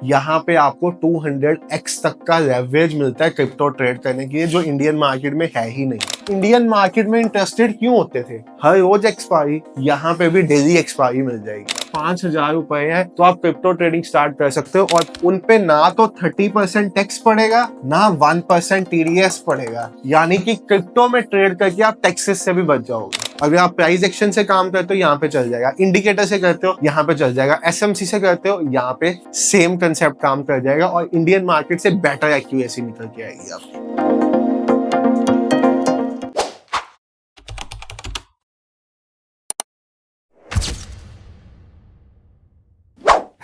यहाँ पे आपको 200x तक का लेवरेज मिलता है क्रिप्टो ट्रेड करने के लिए, जो इंडियन मार्केट में है ही नहीं। इंडियन मार्केट में इंटरेस्टेड क्यों होते थे? हर रोज एक्सपायरी, यहाँ पे भी डेली एक्सपायरी मिल जाएगी। 5,000 रुपए है तो आप क्रिप्टो ट्रेडिंग स्टार्ट कर सकते हो, और उनपे ना तो 30% टैक्स पड़ेगा, ना 1% TDS पड़ेगा। यानी कि क्रिप्टो में ट्रेड करके आप टैक्सेस से भी बच जाओगे। अगर आप प्राइस एक्शन से काम करते हो यहाँ पे चल जाएगा, इंडिकेटर से करते हो यहाँ पे चल जाएगा, SMC से करते हो यहाँ पे सेम कंसेप्ट काम कर जाएगा, और इंडियन मार्केट से बेटर एक्यूरेसी निकल के आएगी आपकी।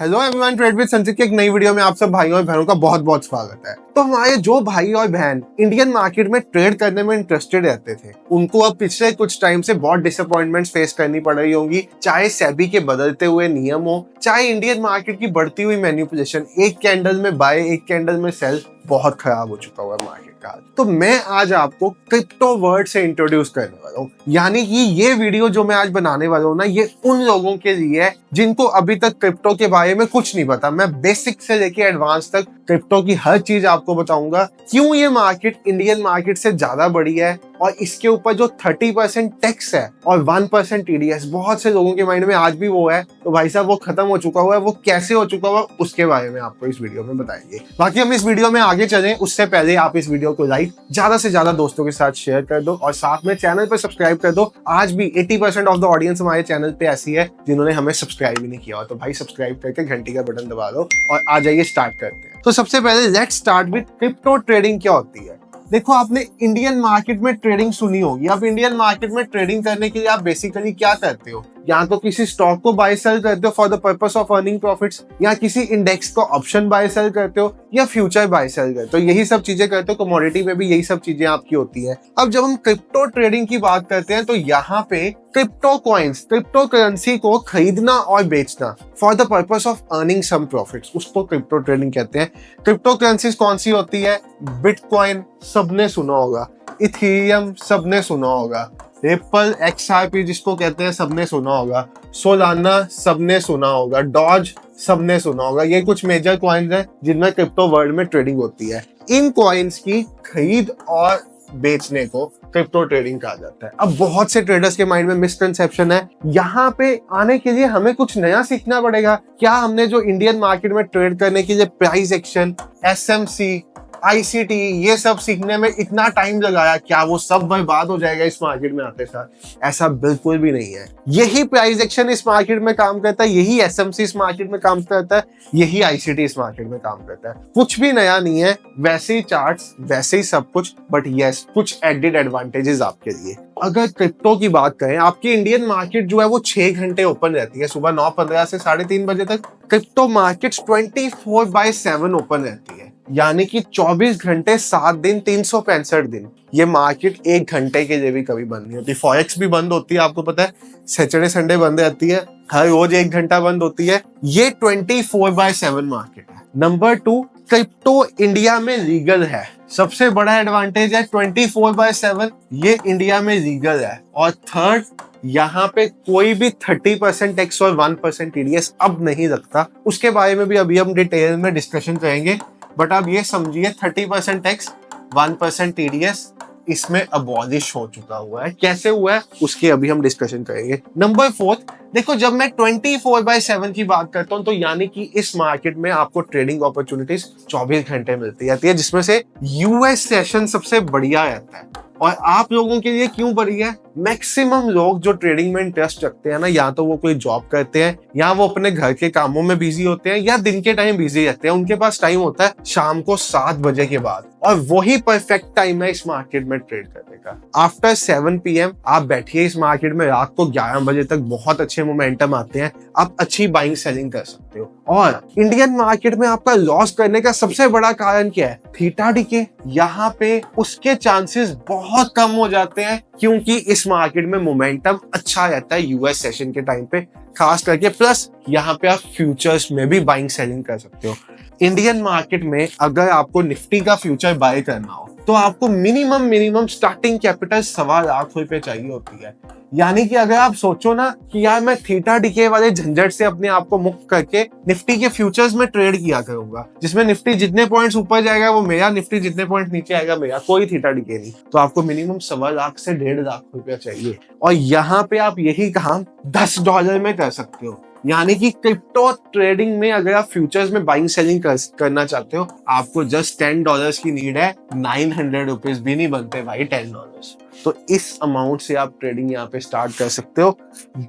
हेलो एवरीवन, ट्रेड विद संचित की एक नई वीडियो में आप सब भाइयों और बहनों का बहुत बहुत स्वागत है। तो हमारे जो भाई और बहन इंडियन मार्केट में ट्रेड करने में इंटरेस्टेड रहते थे, उनको अब पिछले कुछ टाइम से बहुत डिसअपॉइंटमेंट्स फेस करनी पड़ रही होंगी, चाहे सेबी के बदलते हुए नियम हो, चाहे इंडियन मार्केट की बढ़ती हुई मैनिपुलेशन। एक कैंडल में बाय, एक कैंडल में सेल, बहुत खराब हो चुका हुआ है मार्केट का। तो मैं आज आपको क्रिप्टो वर्ड से इंट्रोड्यूस करने वाला हूँ। यानी कि ये वीडियो जो मैं आज बनाने वाला हूँ ना, ये उन लोगों के लिए है जिनको अभी तक क्रिप्टो के बारे में कुछ नहीं पता। मैं बेसिक से लेके एडवांस तक क्रिप्टो की हर चीज आपको बताऊंगा, क्यों ये मार्केट इंडियन मार्केट से ज्यादा बड़ी है, और इसके ऊपर जो 30% टैक्स है और 1% TDS बहुत से लोगों के माइंड में आज भी वो है। तो भाई साहब वो खत्म हो चुका हुआ है, वो कैसे हो चुका हुआ उसके बारे में आपको इस वीडियो में बताएंगे। बाकी हम इस वीडियो में आगे चलें उससे पहले आप इस वीडियो को लाइक ज्यादा से ज्यादा दोस्तों के साथ शेयर कर दो, और साथ में चैनल पर सब्सक्राइब कर दो। आज भी 80% ऑफ द ऑडियंस हमारे चैनल पे ऐसी है जिन्होंने हमें सब्सक्राइब भी नहीं किया हो। तो भाई सब्सक्राइब करके घंटी का बटन दबा दो और आ जाइए, स्टार्ट करते हैं। तो सबसे पहले let's start with crypto trading क्या होती है। देखो, आपने इंडियन मार्केट में ट्रेडिंग सुनी होगी। अब इंडियन मार्केट में ट्रेडिंग करने के लिए आप बेसिकली क्या करते हो? या तो किसी स्टॉक को बाय सेल करते हो for the purpose of earning profits, या किसी इंडेक्स को ऑप्शन बाय सेल करते हो, या फ्यूचर बाय सेल करते हो। यही सब चीजें करते हो। कमोडिटी में भी यही सब चीजें आपकी होती है। अब जब हम क्रिप्टो ट्रेडिंग की बात करते हैं तो यहाँ पे क्रिप्टो कॉइन्स, क्रिप्टो करेंसी को खरीदना और बेचना for the purpose of earning some profits, उसको क्रिप्टो ट्रेडिंग कहते हैं। क्रिप्टो करेंसीज कौन सी होती है? बिटकॉइन सबने सुना होगा, इथेरियम सबने सुना होगा, रिपल XRP जिसको कहते हैं सबने सुना होगा, सोलाना सबने सुना होगा, डॉज सबने सुना होगा। ये कुछ मेजर कॉइन्स हैं जिनमें क्रिप्टो वर्ल्ड में ट्रेडिंग होती है। इन कॉइन्स की खरीद और बेचने को क्रिप्टो ट्रेडिंग कहा जाता है। अब बहुत से ट्रेडर्स के माइंड में मिसकंसेप्शन है, यहाँ पे आने के लिए हमें कुछ नया सीखना पड़ेगा क्या? हमने जो इंडियन मार्केट में ट्रेड करने के लिए प्राइस एक्शन, SMC, ICT ये सब सीखने में इतना टाइम लगाया, क्या वो सब बर्बाद हो जाएगा इस मार्केट में आते साथ? ऐसा बिल्कुल भी नहीं है। यही प्राइस एक्शन इस मार्केट में काम करता है, यही SMC इस मार्केट में काम करता है, यही ICT इस मार्केट में काम करता है। कुछ भी नया नहीं है, वैसे ही चार्ट्स, वैसे ही सब कुछ, बट यस कुछ एडेड एडवांटेजेस आपके लिए। अगर क्रिप्टो की बात करें, आपकी इंडियन मार्केट जो है वो 6 घंटे ओपन रहती है, सुबह 9:15 से 3:30 बजे तक। क्रिप्टो मार्केट 24/7 ओपन रहती है, यानी कि 24 घंटे 7 दिन 365 दिन। ये मार्केट 1 घंटे के लिए भी कभी बंद नहीं होती। फॉरेक्स भी बंद होती है, आपको पता है, सैटरडे संडे बंद रहती है, हर रोज 1 घंटा बंद होती है। ये 24/7 मार्केट है। नंबर 2, क्रिप्टो इंडिया में लीगल है। सबसे बड़ा एडवांटेज है 24/7 ये इंडिया में लीगल है। और थर्ड, यहाँ पे कोई भी 30% टैक्स और 1% TDS अब नहीं लगता। उसके बारे में भी अभी हम डिटेल में डिस्कशन करेंगे, बट अब ये समझिए 30% टैक्स, 1% TDS इसमें अबॉलिश हो चुका हुआ है। कैसे हुआ है उसकी अभी हम डिस्कशन करेंगे। नंबर 4, देखो जब मैं 24/7 की बात करता हूं तो यानी कि इस मार्केट में आपको ट्रेडिंग अपॉर्चुनिटीज 24 घंटे मिलती रहती है, जिसमें से US सेशन सबसे बढ़िया रहता है। और आप लोगों के लिए क्यों बढ़िया है? मैक्सिमम लोग जो ट्रेडिंग में इंटरेस्ट रखते हैं ना, या तो वो कोई जॉब करते हैं, या वो अपने घर के कामों में बिजी होते हैं, या दिन के टाइम बिजी रहते हैं। उनके पास टाइम होता है शाम को 7 बजे के बाद, और वही परफेक्ट टाइम है इस मार्केट में ट्रेड करने का। आफ्टर 7 PM आप बैठिए इस मार्केट में, रात को 11 बजे तक बहुत अच्छे मोमेंटम आते हैं, आप अच्छी बाइंग सेलिंग कर सकते हो। और इंडियन मार्केट में आपका लॉस करने का सबसे बड़ा कारण क्या है? Theta DK. यहाँ पे उसके चांसेस बहुत कम हो जाते हैं, क्योंकि इस मार्केट में मोमेंटम अच्छा रहता है US सेशन के टाइम पे खास करके। प्लस यहाँ पे आप फ्यूचर्स में भी बाइंग सेलिंग कर सकते हो। इंडियन मार्केट में अगर आपको निफ्टी का फ्यूचर बाय करना हो तो आपको मिनिमम स्टार्टिंग कैपिटल 1.25 लाख रुपए चाहिए होती है। यानी कि अगर आप सोचो ना कि यार मैं थीटा डिके वाले झंझट से अपने आप को मुक्त करके निफ्टी के फ्यूचर्स में ट्रेड किया करूंगा, जिसमें निफ्टी जितने पॉइंट्स ऊपर जाएगा वो मेरा, निफ्टी जितने पॉइंट नीचे आएगा मेरा, कोई थीटा डिके नहीं, तो आपको मिनिमम 1.25 से 1.5 लाख रुपया चाहिए। और यहाँ पे आप यही काम $10 में कर सकते हो। यानी कि क्रिप्टो ट्रेडिंग में अगर आप फ्यूचर्स में बाइंग सेलिंग करना चाहते हो, आपको जस्ट $10 की नीड है, 900 रुपीज भी नहीं बनते भाई $10। तो इस अमाउंट से आप ट्रेडिंग यहाँ पे स्टार्ट कर सकते हो।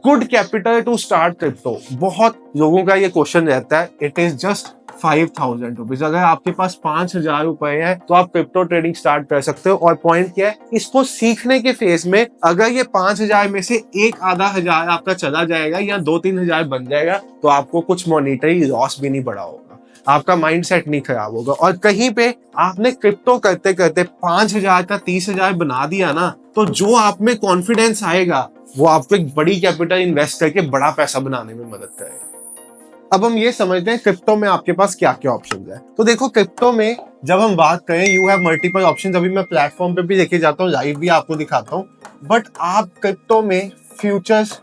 Good capital to start crypto. बहुत लोगों का ये क्वेश्चन रहता है, इट इज जस्ट 5,000 रुपीज। अगर आपके पास 5,000 रुपए है तो आप क्रिप्टो ट्रेडिंग स्टार्ट कर सकते हो। और पॉइंट क्या है, इसको सीखने के फेज में अगर ये 5,000 में से एक आधा हजार आपका चला जाएगा या 2-3 हजार बन जाएगा तो आपको कुछ मॉनिटरी लॉस भी नहीं पड़ा होगा, आपका माइंडसेट नहीं खराब होगा। और कहीं पे आपने क्रिप्टो करते करते 5,000 का 30,000 बना दिया ना, तो जो आप में कॉन्फिडेंस आएगा वो आपको एक बड़ी कैपिटल इन्वेस्ट करके बड़ा पैसा बनाने में मदद करेगा। अब हम ये समझते हैं क्रिप्टो में आपके पास क्या क्या ऑप्शंस है। तो देखो क्रिप्टो में जब हम बात करें, यू हैव मल्टीपल ऑप्शंस। अभी मैं प्लेटफॉर्म पे भी लेके जाता हूँ, लाइव भी आपको दिखाता हूँ। बट आप क्रिप्टो में फ्यूचर्स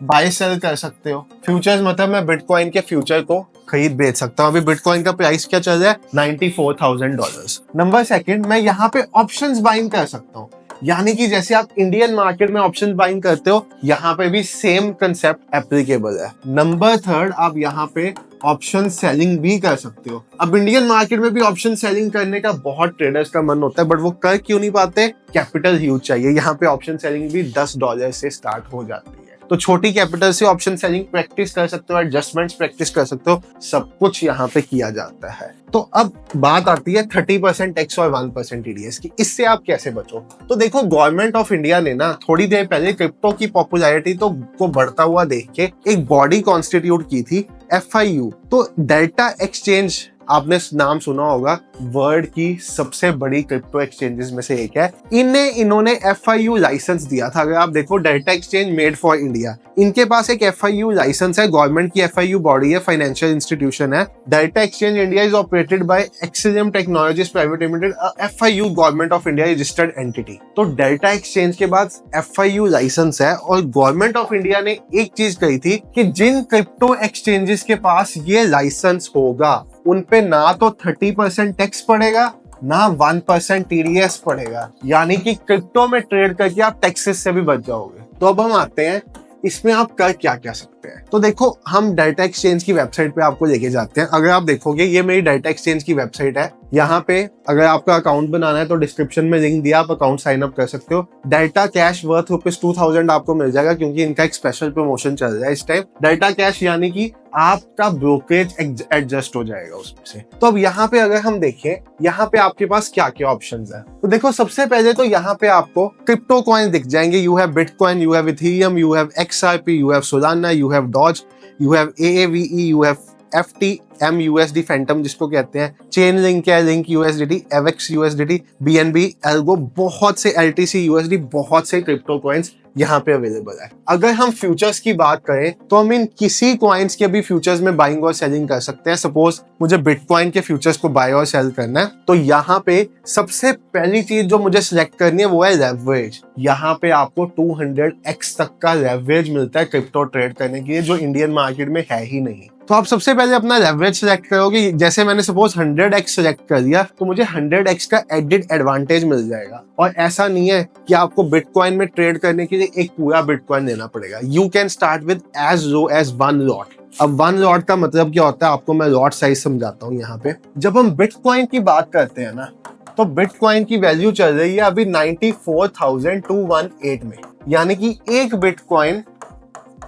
बाय सेल कर सकते हो। फ्यूचर्स मतलब मैं बिटकॉइन के फ्यूचर को खरीद बेच सकता हूँ। अभी बिटकॉइन का प्राइस क्या चल रहा है, $94,000। नंबर सेकंड, मैं यहाँ पे ऑप्शंस बाइंग कर सकता हूँ। यानी कि जैसे आप इंडियन मार्केट में ऑप्शन बाइंग करते हो, यहाँ पे भी सेम कंसेप्ट एप्लीकेबल है। नंबर थर्ड, आप यहाँ पे ऑप्शन सेलिंग भी कर सकते हो। अब इंडियन मार्केट में भी ऑप्शन सेलिंग करने का बहुत ट्रेडर्स का मन होता है, बट वो कर क्यों नहीं पाते, कैपिटल ह्यूज चाहिए। यहाँ पे ऑप्शन सेलिंग भी $10 से स्टार्ट हो जाती है। तो छोटी कैपिटल से ऑप्शन सेलिंग प्रैक्टिस कर सकते हो, एडजस्टमेंट्स प्रैक्टिस कर सकते हो, सब कुछ यहाँ पे किया जाता है। तो अब बात आती है 30% टैक्स और 1% टीडीएस की। इससे आप कैसे बचो? तो देखो गवर्नमेंट ऑफ इंडिया ने ना थोड़ी देर पहले क्रिप्टो की पॉपुलैरिटी को बढ़ता हुआ देख के एक बॉडी कॉन्स्टिट्यूट की थी, FIU। तो डेल्टा एक्सचेंज आपने नाम सुना होगा, वर्ल्ड की सबसे बड़ी क्रिप्टो एक्सचेंजेस में से एक है। इन्होंने FIU लाइसेंस दिया था। अगर आप देखो, Delta Exchange made for India, इनके पास एक FIU लाइसेंस है। गवर्नमेंट की FIU बॉडी है, फाइनेंशियल इंस्टीट्यूशन है। Delta Exchange India is operated by Axilium Technologies private limited, FIU government of India registered entity. तो डेल्टा एक्सचेंज के बाद FIU लाइसेंस है। और गवर्नमेंट ऑफ इंडिया ने एक चीज कही थी कि जिन क्रिप्टो एक्सचेंजेस के पास ये लाइसेंस होगा उन पे ना तो 30% टैक्स पड़ेगा, ना 1% टीडीएस पड़ेगा। यानी कि क्रिप्टो में ट्रेड करके आप टैक्सेस से भी बच जाओगे। तो अब हम आते हैं इसमें आप कर क्या क्या सकते हैं। तो देखो, हम डेल्टा एक्सचेंज की वेबसाइट पे आपको लेके जाते हैं। अगर आप देखोगे, ये मेरी डेल्टा एक्सचेंज की वेबसाइट है। यहाँ पे अगर आपका अकाउंट बनाना है तो डिस्क्रिप्शन में लिंक दिया, आप अकाउंट साइन अप कर सकते हो। डेल्टा कैश वर्थ ₹2,000 आपको मिल जाएगा, क्योंकि इनका एक स्पेशल प्रमोशन चल रहा है इस टाइम। डेल्टा कैश यानी कि आपका ब्रोकरेज एडजस्ट हो जाएगा उसमें से। तो अब यहाँ पे अगर हम देखें, यहाँ पे आपके पास क्या क्या ऑप्शंस हैं। तो देखो, सबसे पहले तो यहाँ पे आपको क्रिप्टो कॉइन दिख जाएंगे। You have bitcoin, you have Ethereum, you have XRP, you have Solana, you have Doge, you have AAVE, you have FTM USD Fantom जिसको कहते हैं, चेन लिंक है, link USDT, AVAX USDT, BNB, Algo, बहुत से LTC USD, बहुत से crypto coins यहाँ पे अवेलेबल है। अगर हम फ्यूचर्स की बात करें तो हम इन किसी कॉइन्स के भी फ्यूचर्स में बाइंग और सेलिंग कर सकते हैं। सपोज मुझे बिटकॉइन के फ्यूचर्स को बाय और सेल करना है, तो यहाँ पे सबसे पहली चीज जो मुझे सिलेक्ट करनी है वो है लेवरेज। यहाँ पे आपको 200x तक का लेवरेज मिलता है क्रिप्टो ट्रेड करने के लिए, जो इंडियन मार्केट में है ही नहीं। तो आप सबसे पहले अपना लेवरेज सिलेक्ट करोगे। जैसे मैंने सपोज 100x सिलेक्ट कर दिया, तो मुझे 100x का एडेड एडवांटेज मिल जाएगा। और ऐसा नहीं है कि आपको बिटकॉइन में ट्रेड करने के लिए एक पूरा बिटकॉइन लेना पड़ेगा। You can start with as low as 1 lot. अब 1 लॉट का मतलब क्या होता है, आपको मैं लॉट साइज समझाता हूँ। यहाँ पे जब हम बिटकॉइन की बात करते हैं ना, तो बिटकॉइन की वैल्यू चल रही है अभी 94,218 में। यानी कि एक बिटकॉइन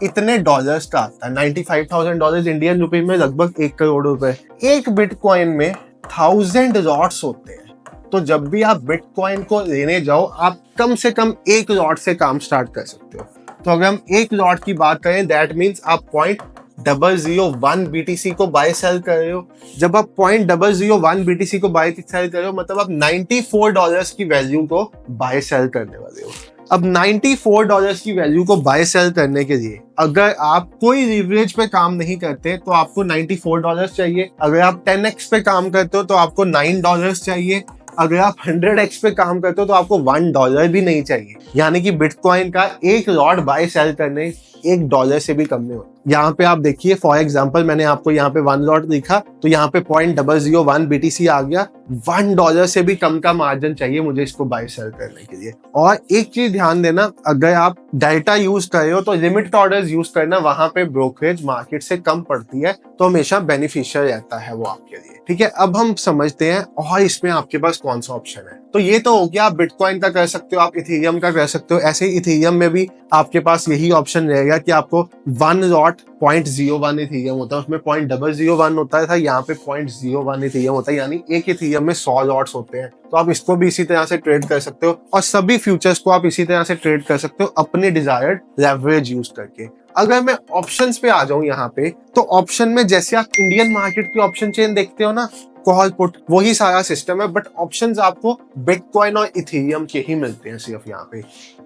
इतने डॉलर्स का आता है। $95,000 इंडियन रुपए में लगभग 1 करोड़ रुपए। एक बिटकॉइन में 1000 लॉट्स होते हैं। तो जब भी आप बिटकॉइन को लेने जाओ, आप कम से कम 1 लॉट से काम स्टार्ट कर सकते हो। तो अगर हम 1 लॉट की बात करें, दैट मीन्स आप 0.001 BTC को बाय सेल कर रहे हो। जब आप 0.001 BTC को बाय सेल कर रहे हो, मतलब आप $94 की वैल्यू को बाय सेल करने वाले हो। अब $94 की वैल्यू को बाय सेल करने के लिए अगर आप कोई लीवरेज पे काम नहीं करते तो आपको $94 चाहिए। अगर आप 10x पे काम करते हो तो आपको $9 चाहिए। अगर आप 100x पे काम करते हो तो आपको $1 भी नहीं चाहिए, यानी कि बिटकॉइन का एक लॉट बाय सेल करने $1 से भी कम में हो। यहाँ पे आप देखिए फॉर एग्जांपल मैंने आपको यहाँ पे 1 लॉट लिखा तो यहाँ पे 0.001 BTC आ गया। $1 से भी कम का मार्जिन चाहिए मुझे इसको बाय सेल करने के लिए। और एक चीज ध्यान देना, अगर आप डेल्टा यूज कर रहे हो तो लिमिट ऑर्डर्स यूज करना, वहां पे ब्रोकरेज मार्केट से कम पड़ती है तो हमेशा बेनिफिशियल रहता है वो आपके लिए। ठीक है, अब हम समझते हैं और इसमें आपके पास कौन सा ऑप्शन है। तो ये तो हो गया, आप बिटकॉइन का कर सकते हो, आप इथेरियम का कर सकते हो। ऐसे ही इथेरियम में भी आपके पास यही ऑप्शन रहेगा कि आपको 1 लॉट 0.01 इथेरियम होता है, उसमें 0.001 होता था, यहाँ पे 0.01 इथेरियम होता है, यानी एक इथेरियम में 100 लॉट्स होते हैं। तो आप इसको भी इसी तरह से ट्रेड कर सकते हो और सभी फ्यूचर्स को आप इसी तरह से ट्रेड कर सकते हो अपने डिजायर्ड लेवरेज यूज करके। अगर मैं ऑप्शंस पे आ जाऊं यहाँ पे, तो ऑप्शन में जैसे आप इंडियन मार्केट की ऑप्शन चेन देखते हो ना, कॉल पुट, वही सारा सिस्टम है, बट ऑप्शंस आपको बिटकॉइन और इथेरियम के ही मिलते हैं सिर्फ यहाँ पे।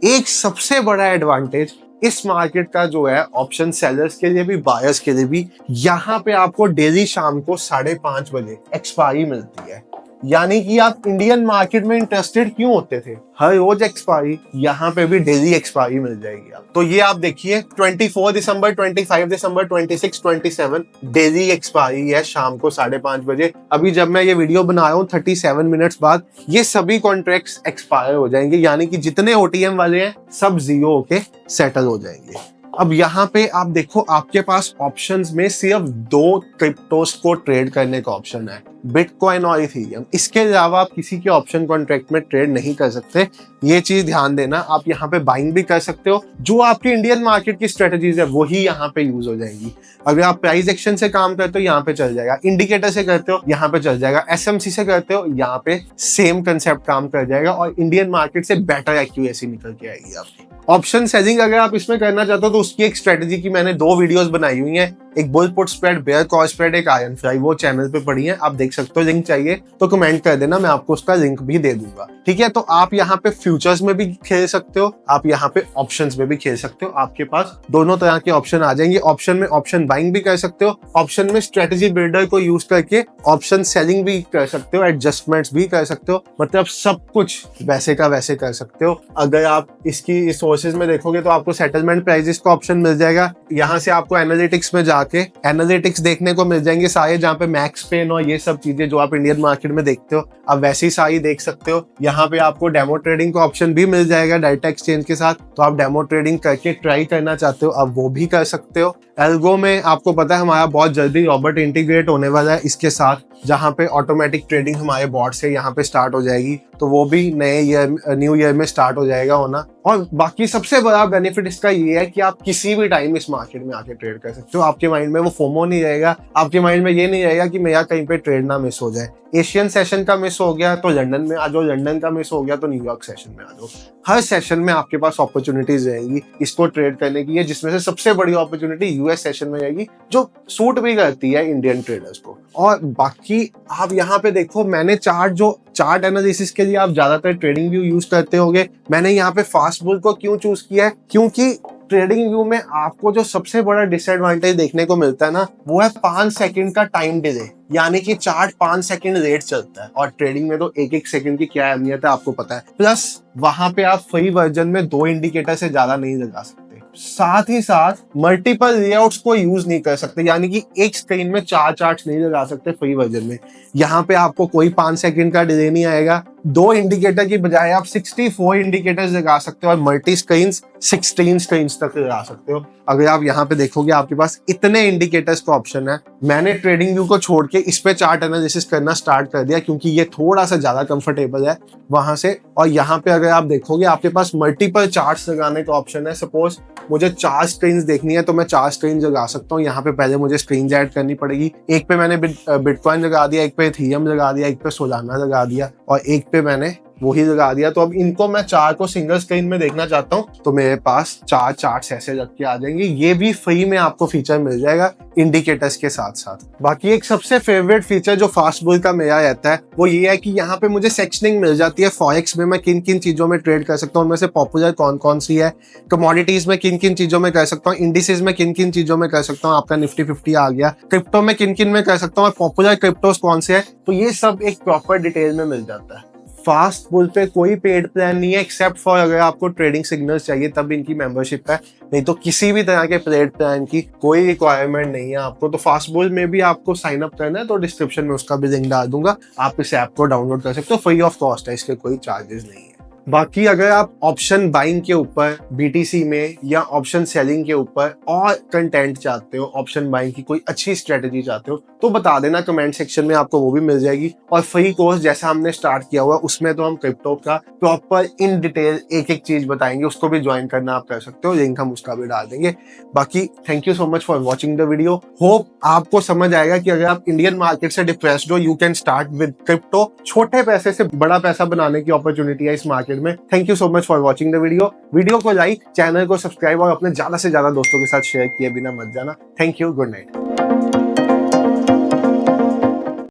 एक सबसे बड़ा एडवांटेज इस मार्केट का जो है ऑप्शन सेलर्स के लिए भी बायर्स के लिए भी, यहाँ पे आपको डेली शाम को 5:30 बजे एक्सपायरी मिलती है। यानी कि आप इंडियन मार्केट में इंटरेस्टेड क्यों होते थे, हर रोज एक्सपायरी, यहाँ पे भी डेली एक्सपायरी मिल जाएगी आप। तो ये आप देखिए 24 दिसंबर, 25 दिसंबर, 26, 27 डेली एक्सपायरी है शाम को 5:30 बजे। अभी जब मैं ये वीडियो बना रहा हूँ 37 मिनट्स बाद ये सभी कॉन्ट्रैक्ट्स एक्सपायर हो जाएंगे, यानी कि जितने OTM वाले हैं सब जीरो होके सेटल हो जाएंगे। अब यहाँ पे आप देखो, आपके पास ऑप्शंस में सिर्फ 2 क्रिप्टोस को ट्रेड करने का ऑप्शन है, बिटकॉइन और इथेरियम। इसके अलावा आप किसी के ऑप्शन कॉन्ट्रैक्ट में ट्रेड नहीं कर सकते, ये चीज ध्यान देना। आप यहाँ पे बाइंग भी कर सकते हो, जो आपकी इंडियन मार्केट की स्ट्रेटजीज है वही यहाँ पे यूज हो जाएंगी। अगर आप प्राइस एक्शन से काम करते हो यहाँ पे चल जाएगा, इंडिकेटर से करते हो यहाँ पे चल जाएगा, SMC से करते हो यहाँ पे सेम कंसेप्ट काम कर जाएगा और इंडियन मार्केट से बेटर एक्यूरेसी निकल के आएगी आपकी। ऑप्शन सेलिंग अगर आप इसमें करना चाहते हो तो उसकी एक स्ट्रेटजी की मैंने 2 वीडियोस बनाई हुई हैं, एक bull put spread, bear call spread, एक आयरन फ्राई, वो चैनल पे पड़ी है, आप देख सकते हो। लिंक चाहिए तो कमेंट कर देना, मैं आपको उसका लिंक भी दे दूंगा। ठीक है, तो आप यहाँ पे फ्यूचर्स में भी खेल सकते हो, आप यहाँ पे ऑप्शंस में भी खेल सकते हो, आपके पास दोनों तरह के ऑप्शन आ जाएंगे। ऑप्शन में ऑप्शन बाइंग भी कर सकते हो, ऑप्शन में स्ट्रेटजी बिल्डर को यूज करके ऑप्शन सेलिंग भी कर सकते हो, एडजस्टमेंट्स भी कर सकते हो, मतलब सब कुछ वैसे का वैसे कर सकते हो। अगर आप इसकी सोर्सेज में देखोगे तो आपको सेटलमेंट प्राइजेस का ऑप्शन मिल जाएगा, यहाँ से आपको एनालिटिक्स में जाके एनालिटिक्स देखने को मिल जाएंगे सारे, जहाँ पे मैक्स पेन और ये सब चीजें जो आप इंडियन मार्केट में देखते हो आप वैसी सारी देख सकते हो। यहाँ पे आपको डेमो ट्रेडिंग का ऑप्शन भी मिल जाएगा डेल्टा एक्सचेंज के साथ, तो आप डेमो ट्रेडिंग करके ट्राई करना चाहते हो आप वो भी कर सकते हो। एल्गो में आपको पता है हमारा बहुत जल्दी रॉबर्ट इंटीग्रेट होने वाला है इसके साथ, जहाँ पे ऑटोमेटिक ट्रेडिंग हमारे बॉट से यहाँ पे स्टार्ट हो जाएगी, तो वो भी न्यू ईयर में स्टार्ट हो जाएगा होना। और बाकी सबसे बड़ा बेनिफिट इसका ये है कि आप किसी भी टाइम इस मार्केट में आके ट्रेड कर सकते हो, आपके माइंड में वो फोमो नहीं रहेगा, आपके माइंड में ये नहीं रहेगा कि मेरा कहीं पे ट्रेड ना मिस हो जाए। एशियन सेशन का मिस हो गया तो लंदन में आ जाओ, लंदन का मिस हो गया तो न्यूयॉर्क सेशन में आ जाओ। हर सेशन में आपके पास अपॉर्चुनिटीज रहेंगी इसको ट्रेड करने की, जिसमें से सबसे बड़ी अपॉर्चुनिटी यूएस सेशन में रहेगी, जो सूट भी करती है इंडियन ट्रेडर्स को। और बाकी आप यहाँ पे देखो, मैंने चार्ट एनालिसिस के लिए आप ज्यादातर ट्रेडिंग व्यू यूज करते होगे, मैंने यहाँ पे फास्ट बुल को क्यों चूज किया है, क्योंकि ट्रेडिंग व्यू में आपको जो सबसे बड़ा डिसएडवांटेज देखने को मिलता है ना, वो है 5 सेकंड का टाइम डिले, यानी कि चार्ट 5 सेकंड लेट चलता है और ट्रेडिंग में तो 1-1 सेकंड की क्या अहमियत है आपको पता है। प्लस वहां पे आप फ्री वर्जन में 2 इंडिकेटर से ज्यादा नहीं लगा सकते, साथ ही साथ मल्टीपल लेआउट्स को यूज नहीं कर सकते, यानी कि एक स्क्रीन में 4 चार्ट्स नहीं लगा सकते फ्री वर्जन में। यहाँ पे आपको कोई 5 सेकंड का डिले नहीं आएगा, 2 इंडिकेटर की बजाय आप 64 इंडिकेटर्स लगा सकते हो और मल्टी स्क्रीन्स 16 स्क्रीन्स तक लगा सकते हो। अगर आप यहाँ पे देखोगे आपके पास इतने इंडिकेटर्स का ऑप्शन है। मैंने ट्रेडिंग व्यू को छोड़ के इस पे चार्ट एनालिसिस करना स्टार्ट कर दिया क्योंकि ये थोड़ा सा ज्यादा कंफर्टेबल है वहां से। और यहाँ पे अगर आप देखोगे आपके पास मल्टीपल चार्ट्स लगाने का ऑप्शन है। सपोज मुझे 4 स्क्रीन देखनी है तो मैं 4 स्क्रीन लगा सकता हूँ। यहाँ पे पहले मुझे स्क्रीन ऐड करनी पड़ेगी, एक पे मैंने बिटकॉइन लगा दिया, एक पे इथेरियम लगा दिया, एक पे सोलाना लगा दिया और एक पे मैंने वही लगा दिया। तो अब इनको मैं 4 को सिंगल स्क्रीन में देखना चाहता हूँ तो मेरे पास 4 चार्ट्स ऐसे रख के आ जाएंगे। ये भी फ्री में आपको फीचर मिल जाएगा इंडिकेटर्स के साथ साथ। बाकी एक सबसे फेवरेट फीचर जो फास्ट बुल का मेरा रहता है वो ये है कि यहाँ पे मुझे सेक्शनिंग मिल जाती है। फॉरेक्स में मैं किन किन चीजों में ट्रेड कर सकता हूँ, उनमें से पॉपुलर कौन कौन सी है, कमोडिटीज में किन किन चीजों में कर सकता हूँ, इंडिसेस में किन किन चीजों में कर सकता हूँ, आपका निफ्टी 50 आ गया, क्रिप्टो में किन किन में कर सकता हूँ, पॉपुलर क्रिप्टोस कौन से है, तो ये सब एक प्रॉपर डिटेल में मिल जाता है। फास्ट बुल पे कोई पेड प्लान नहीं है एक्सेप्ट फॉर अगर आपको ट्रेडिंग सिग्नल्स चाहिए तब इनकी मेंबरशिप है, नहीं तो किसी भी तरह के पेड प्लान की कोई रिक्वायरमेंट नहीं है आपको। तो फास्ट बुल में भी आपको साइन अप करना है तो डिस्क्रिप्शन में उसका भी लिंक डाल दूंगा, आप इस ऐप को डाउनलोड कर सकते हो, फ्री ऑफ कॉस्ट है, इसके कोई चार्जेस नहीं है। बाकी अगर आप ऑप्शन बाइंग के ऊपर बीटीसी में या ऑप्शन सेलिंग के ऊपर और कंटेंट चाहते हो, ऑप्शन बाइंग की कोई अच्छी स्ट्रेटेजी चाहते हो तो बता देना कमेंट सेक्शन में, आपको वो भी मिल जाएगी। और फ्री कोर्स जैसा हमने स्टार्ट किया हुआ उसमें तो हम क्रिप्टो का प्रॉपर इन डिटेल एक एक चीज बताएंगे, उसको भी ज्वाइन करना आप कर सकते हो, लिंक हम उसका भी डाल देंगे। बाकी thank you so much for watching the video. Hope आपको समझ आएगा कि अगर आप इंडियन मार्केट से डिप्रेस्ड हो, you can start with crypto. छोटे पैसे से बड़ा पैसा बनाने की अपॉर्चुनिटी है इस मार्केट में। Thank you so much for watching the video को लाइक, चैनल को सब्सक्राइब और अपने ज्यादा से ज्यादा दोस्तों के साथ शेयर किए बिना मत जाना। Thank you, good night.